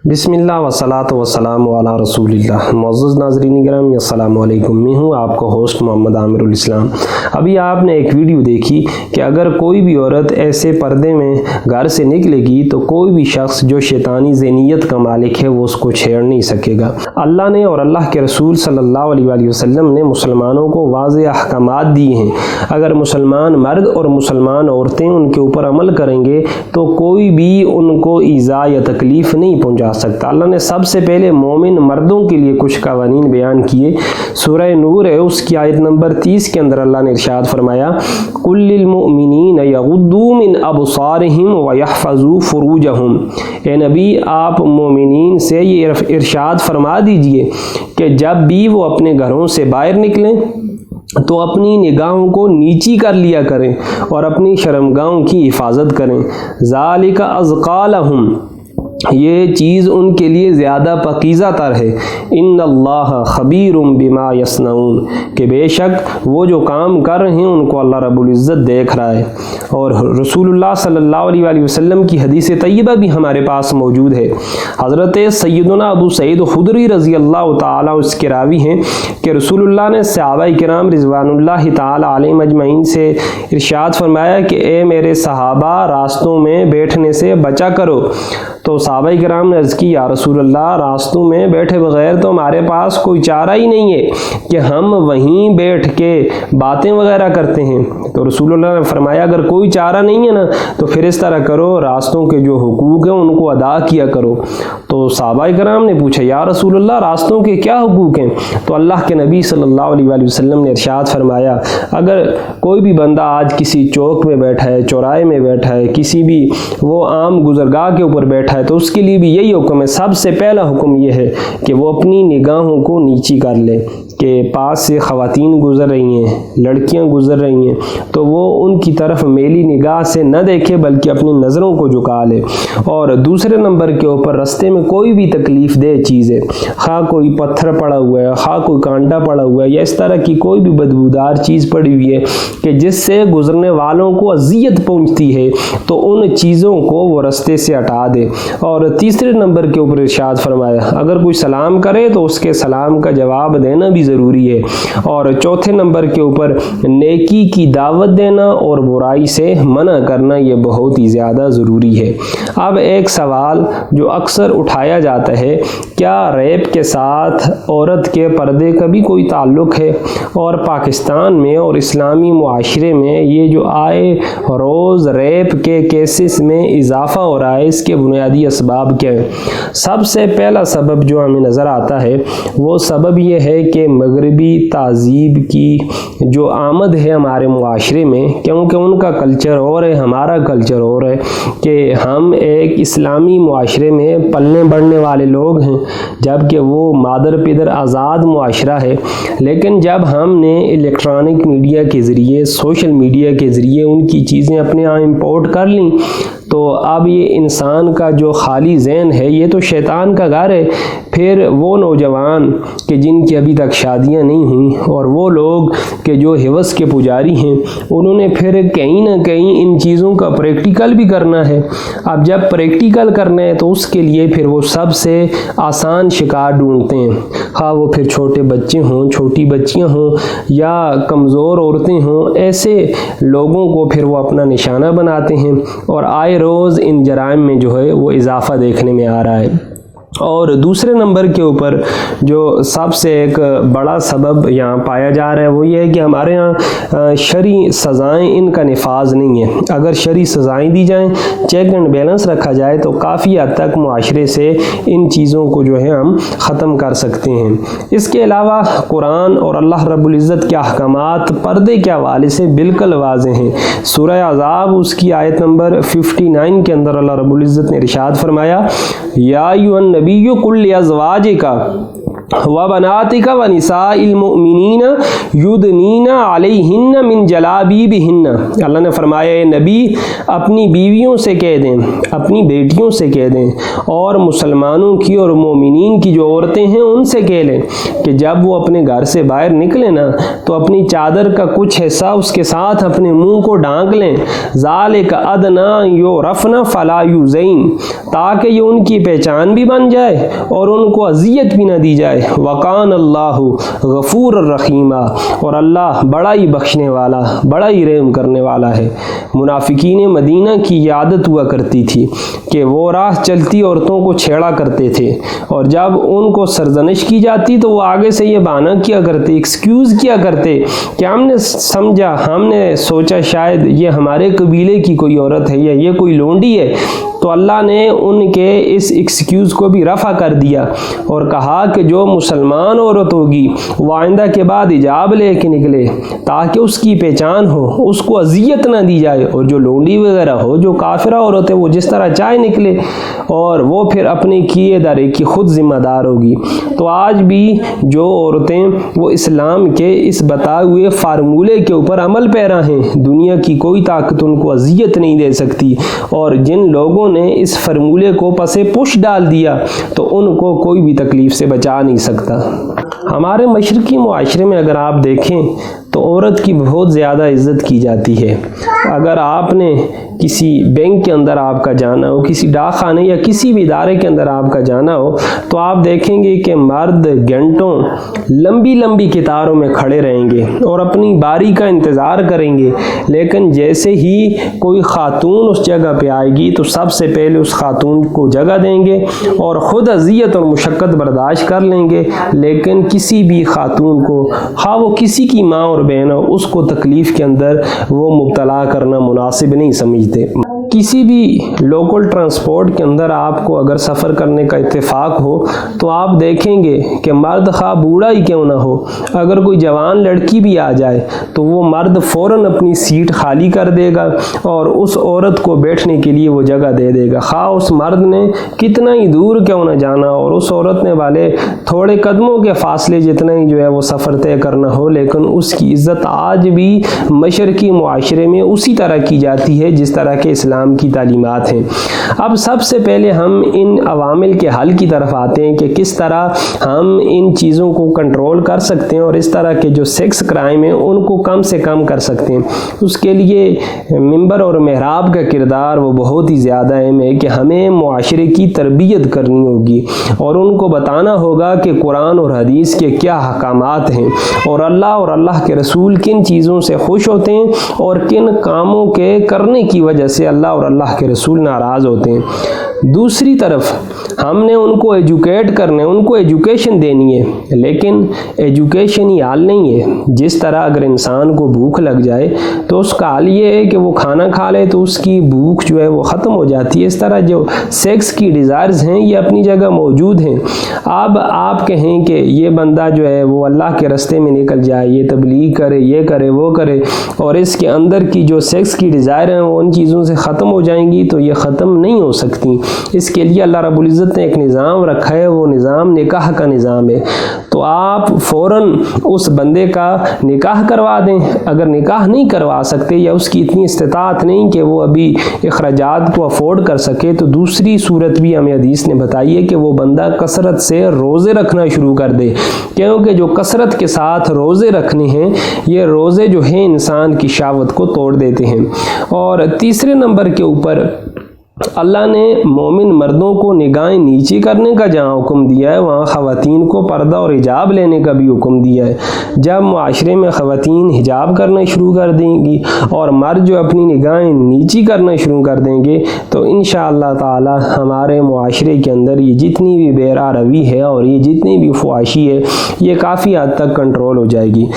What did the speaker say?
بسم اللہ وصلاۃ وسلام علی رسول اللہ۔ معزز ناظرین کرام السلام علیکم، میں ہوں آپ کا ہوسٹ محمد عامر الاسلام۔ ابھی آپ نے ایک ویڈیو دیکھی کہ اگر کوئی بھی عورت ایسے پردے میں گھر سے نکلے گی تو کوئی بھی شخص جو شیطانی ذہنیت کا مالک ہے وہ اس کو چھیڑ نہیں سکے گا۔ اللہ نے اور اللہ کے رسول صلی اللہ علیہ وآلہ وسلم نے مسلمانوں کو واضح احکامات دیے ہیں۔ اگر مسلمان مرد اور مسلمان عورتیں ان کے اوپر عمل کریں گے تو کوئی بھی ان کو ایذا یا تکلیف نہیں پہنچا سکتا۔ اللہ نے سب سے پہلے مومن مردوں کے لیے کچھ قوانین بیان کیے۔ سورہ نور ہے اس کی آیت نمبر 30 کے اندر اللہ نے ارشاد فرمایا قُلْ لِلْمُؤْمِنِينَ يَغُضُّوا مِنْ أَبْصَارِهِمْ وَيَحْفَظُوا فُرُوجَهُمْ۔ اے نبی آپ مومنین سے یہ ارشاد فرما دیجئے کہ جب بھی وہ اپنے گھروں سے باہر نکلیں تو اپنی نگاہوں کو نیچی کر لیا کریں اور اپنی شرمگاہوں کی حفاظت کریں۔ ذَلِكَ أَزْكَىٰ لَهُمْ، یہ چیز ان کے لیے زیادہ پاکیزہ تر ہے۔ ان اللہ خبیر بما یصنعون، کہ بے شک وہ جو کام کر رہے ہیں ان کو اللہ رب العزت دیکھ رہا ہے۔ اور رسول اللہ صلی اللہ علیہ وآلہ وسلم کی حدیث طیبہ بھی ہمارے پاس موجود ہے۔ حضرت سیدنا ابو سعید خدری رضی اللہ تعالیٰ اس کے راوی ہیں کہ رسول اللہ نے صحابہ کرام رضوان اللہ تعالیٰ علیہم اجمعین سے ارشاد فرمایا کہ اے میرے صحابہ راستوں میں بیٹھنے سے بچا کرو۔ تو صحابہ کرام نے عرض کی یا رسول اللہ راستوں میں بیٹھے بغیر تو ہمارے پاس کوئی چارہ ہی نہیں ہے کہ ہم وہیں بیٹھ کے باتیں وغیرہ کرتے ہیں۔ تو رسول اللہ نے فرمایا اگر کوئی چارہ نہیں ہے نا تو پھر اس طرح کرو، راستوں کے جو حقوق ہیں ان کو ادا کیا کرو۔ تو صحابہ کرام نے پوچھا یا رسول اللہ راستوں کے کیا حقوق ہیں؟ تو اللہ کے نبی صلی اللہ علیہ وآلہ وسلم نے ارشاد فرمایا اگر کوئی بھی بندہ آج کسی چوک میں بیٹھا ہے، چوراہے میں بیٹھا ہے، کسی بھی وہ عام گزرگاہ کے اوپر بیٹھا ہے تو اس کے لیے بھی یہی حکم ہے۔ سب سے پہلا حکم یہ ہے کہ وہ اپنی نگاہوں کو نیچی کر لے کہ پاس سے خواتین گزر رہی ہیں، لڑکیاں گزر رہی ہیں تو وہ ان کی طرف میلی نگاہ سے نہ دیکھے بلکہ اپنی نظروں کو جھکا لے۔ اور دوسرے نمبر کے اوپر رستے میں کوئی بھی تکلیف دہ چیز ہے، خواہ کوئی پتھر پڑا ہوا ہے، خواہ کوئی کانٹا پڑا ہوا ہے یا اس طرح کی کوئی بھی بدبودار چیز پڑی ہوئی ہے کہ جس سے گزرنے والوں کو اذیت پہنچتی ہے تو ان چیزوں کو وہ رستے سے ہٹا دے۔ اور تیسرے نمبر کے اوپر ارشاد فرمایا اگر کوئی سلام کرے تو اس کے سلام کا جواب دینا بھی ضروری ہے۔ اور چوتھے نمبر کے اوپر نیکی کی دعوت دینا اور برائی سے منع کرنا یہ بہت ہی زیادہ ضروری ہے۔ اب ایک سوال جو اکثر اٹھایا جاتا ہے کیا ریپ کے ساتھ عورت کے پردے کا بھی کوئی تعلق ہے؟ اور پاکستان میں اور اسلامی معاشرے میں یہ جو آئے روز ریپ کے کیسز میں اضافہ ہو رہا ہے اس کے بنیادی اسباب کیا ہیں؟ سب سے پہلا سبب جو ہمیں نظر آتا ہے وہ سبب یہ ہے کہ مغربی تہذیب کی جو آمد ہے ہمارے معاشرے میں، کیونکہ ان کا کلچر اور ہے ہمارا کلچر اور ہے کہ ہم ایک اسلامی معاشرے میں پلنے بڑھنے والے لوگ ہیں جبکہ وہ مادر پدر آزاد معاشرہ ہے۔ لیکن جب ہم نے الیکٹرانک میڈیا کے ذریعے سوشل میڈیا کے ذریعے ان کی چیزیں اپنے یہاں امپورٹ کر لیں تو اب یہ انسان کا جو خالی ذہن ہے یہ تو شیطان کا گھر ہے۔ پھر وہ نوجوان کہ جن کی ابھی تک شادیاں نہیں ہوئیں اور وہ لوگ کہ جو ہوس کے پجاری ہیں انہوں نے پھر کہیں نہ کہیں ان چیزوں کا پریکٹیکل بھی کرنا ہے۔ اب جب پریکٹیکل کرنا ہے تو اس کے لیے پھر وہ سب سے آسان شکار ڈھونڈتے ہیں، خواہ وہ پھر چھوٹے بچے ہوں، چھوٹی بچیاں ہوں یا کمزور عورتیں ہوں، ایسے لوگوں کو پھر وہ اپنا نشانہ بناتے ہیں اور آئے روز ان جرائم میں جو ہے وہ اضافہ دیکھنے میں آ رہا ہے۔ اور دوسرے نمبر کے اوپر جو سب سے ایک بڑا سبب یہاں پایا جا رہا ہے وہ یہ ہے کہ ہمارے ہاں شرعی سزائیں ان کا نفاذ نہیں ہے۔ اگر شرعی سزائیں دی جائیں، چیک اینڈ بیلنس رکھا جائے تو کافی حد تک معاشرے سے ان چیزوں کو جو ہے ہم ختم کر سکتے ہیں۔ اس کے علاوہ قرآن اور اللہ رب العزت کے احکامات پردے کے حوالے سے بالکل واضح ہیں۔ سورہ احزاب اس کی آیت نمبر 59 کے اندر اللہ رب العزت نے ارشاد فرمایا یا ایھا النبی قل لازواجک व बनातिका व निसाइल मुमिनीना युदनीना अलैहिन्ना मिन जलाबीबिहिन्ना। अल्लाह ने फरमाया ए नबी अपनी बीवियों से कह दें, अपनी बेटियों से कह दें और मुसलमानों की और मोमिनीन की जो औरतें हैं उनसे कह लें कि जब वो अपने घर से बाहर निकले ना तो अपनी चादर का कुछ हिस्सा उसके साथ अपने मुंह को ढांक लें। ज़ालिका अदना युरफ़ना फला युज़ैन, ताकि ये उनकी पहचान भी बन जाए और उनको अजियत भी ना दी जाए। वकान अल्लाहु गफूर रहीमा, और अल्लाह बड़ा ही बख्शने वाला, बड़ा ही रहम करने वाला है। मुनाफिकीन मदीना की ये आदत हुआ करती थी कि वो राह चलती औरतों को छेड़ा करते थे और जब उनको सरजनिश की जाती तो वो आगे से ये बहाना किया करते, एक्सक्यूज़ किया करते कि हमने समझा, हमने सोचा शायद ये हमारे कबीले की कोई औरत है या ये कोई लोंडी है। तो अल्लाह ने उनके इस एक्सक्यूज़ को भी रफ़ा कर दिया और कहा कि जो मुसलमान औरत होगी वो आइंदा के बाद हिजाब ले के निकले ताकि उसकी पहचान हो, उसको अजियत ना दी जाए, और जो लोंडी वगैरह हो, जो काफिरा औरत है, वो जिस तरह चाहे निकले और वो फिर अपने किए दारे की खुद ज़िम्मेदार होगी। तो आज भी जो औरतें वो इस्लाम के इस बताए हुए फार्मूले के ऊपर अमल पैरा हैं, दुनिया की कोई ताकत उनको अजियत नहीं दे सकती, और जिन लोगों ने इस फार्मूले को पसे पुश डाल दिया तो उनको कोई भी तकलीफ से बचा नहीं सकता। हमारे मशरकी मुआशरे में अगर आप देखें तो औरत की बहुत ज़्यादा इज़्ज़त की जाती है। अगर आपने किसी बैंक के अंदर आपका जाना हो, किसी डाक खाने या किसी भी इदारे के अंदर आपका जाना हो, तो आप देखेंगे कि मर्द घंटों लंबी लंबी कतारों में खड़े रहेंगे और अपनी बारी का इंतज़ार करेंगे, लेकिन जैसे ही कोई ख़ातून उस जगह पे आएगी तो सबसे पहले उस ख़ातून को जगह देंगे और ख़ुद अज़ियत और मुशक्क़त बर्दाश्त कर लेंगे, लेकिन किसी भी ख़ातून को, हाँ वो किसी की माँ और बहन हो, उसको तकलीफ़ के अंदर वो मुब्तला करना मुनासिब नहीं समझते। किसी भी लोकल ट्रांसपोर्ट के अंदर आपको अगर सफ़र करने का इत्तेफाक हो तो आप देखेंगे कि मर्द खा बूढ़ा ही क्यों ना हो, अगर कोई जवान लड़की भी आ जाए तो वो मर्द फ़ौरन अपनी सीट खाली कर देगा और उस औरत को बैठने के लिए वो जगह दे देगा, खा उस मर्द ने कितना ही दूर क्यों ना जाना और उस औरत ने वाले थोड़े कदमों के फासले जितना ही जो है वो सफ़र तय करना हो, लेकिन उसकी इज़्ज़त आज भी मशरकी मुआशरे में उसी तरह की जाती है जिस तरह के इस्लाम की तालीमात हैं। अब सबसे पहले हम इन अवामिल के हल की तरफ आते हैं कि किस तरह हम इन चीज़ों को कंट्रोल कर सकते हैं और इस तरह के जो सेक्स क्राइम हैं उनको कम से कम कर सकते हैं। उसके लिए मिंबर और महराब का किरदार वो बहुत ही ज़्यादा अहम है कि हमें मुआशरे की तरबियत करनी होगी और उनको बताना होगा कि कुरान और हदीस के क्या हकामात हैं और अल्लाह के रसूल किन चीज़ों से खुश होते हैं और किन कामों के करने की वजह से अल्लाह और अल्लाह के रसूल नाराज़ होते हैं। दूसरी तरफ हमने उनको एजुकेट करने, उनको एजुकेशन देनी है, लेकिन एजुकेशन ही हाल नहीं है। जिस तरह अगर इंसान को भूख लग जाए तो उसका हाल ये है कि वो खाना खा ले तो उसकी भूख जो है वो ख़त्म हो जाती है, इस तरह जो सेक्स की डिज़ायर्स हैं ये अपनी जगह मौजूद हैं। अब आप कहें कि ये बंदा जो है वो अल्लाह के रास्ते में निकल जाए, ये तबलीग करे, ये करे, वो करे, और इसके अंदर की जो सेक्स की डिज़ायर हैं वो उन चीज़ों से ख़त्म हो जाएंगी, तो ये ख़त्म नहीं हो सकती। इसके लिए अल्लाह रब्बुल इज़्ज़त ने एक निज़ाम रखा है, वो निज़ाम निकाह का निज़ाम है। तो आप फ़ौरन उस बंदे का निकाह करवा दें। अगर निकाह नहीं करवा सकते या उसकी इतनी इस्तिताअत नहीं कि वो अभी अखराजात को अफोर्ड कर सके, तो दूसरी सूरत भी हमें हदीस ने बताई है कि वो बंदा कसरत से रोज़े रखना शुरू कर दे, क्योंकि जो कसरत के साथ रोज़े रखने हैं ये रोज़े जो हैं इंसान की शहावत को तोड़ देते हैं। और तीसरे नंबर के ऊपर अल्लाह ने मोमिन मर्दों को निगाहें नीची करने का जहाँ हुक्म दिया है, वहाँ ख़वातीन को पर्दा और हिजाब लेने का भी हुक्म दिया है। जब मुआशरे में ख़वातीन हिजाब करना शुरू कर देंगी और मर्द जो अपनी निगाहें नीची करना शुरू कर देंगे तो इंशाअल्लाह ताला हमारे मुआशरे के अंदर ये जितनी भी बेरा रवी है और ये जितनी भी ख्वाहिशी है ये काफ़ी हद तक कंट्रोल हो जाएगी।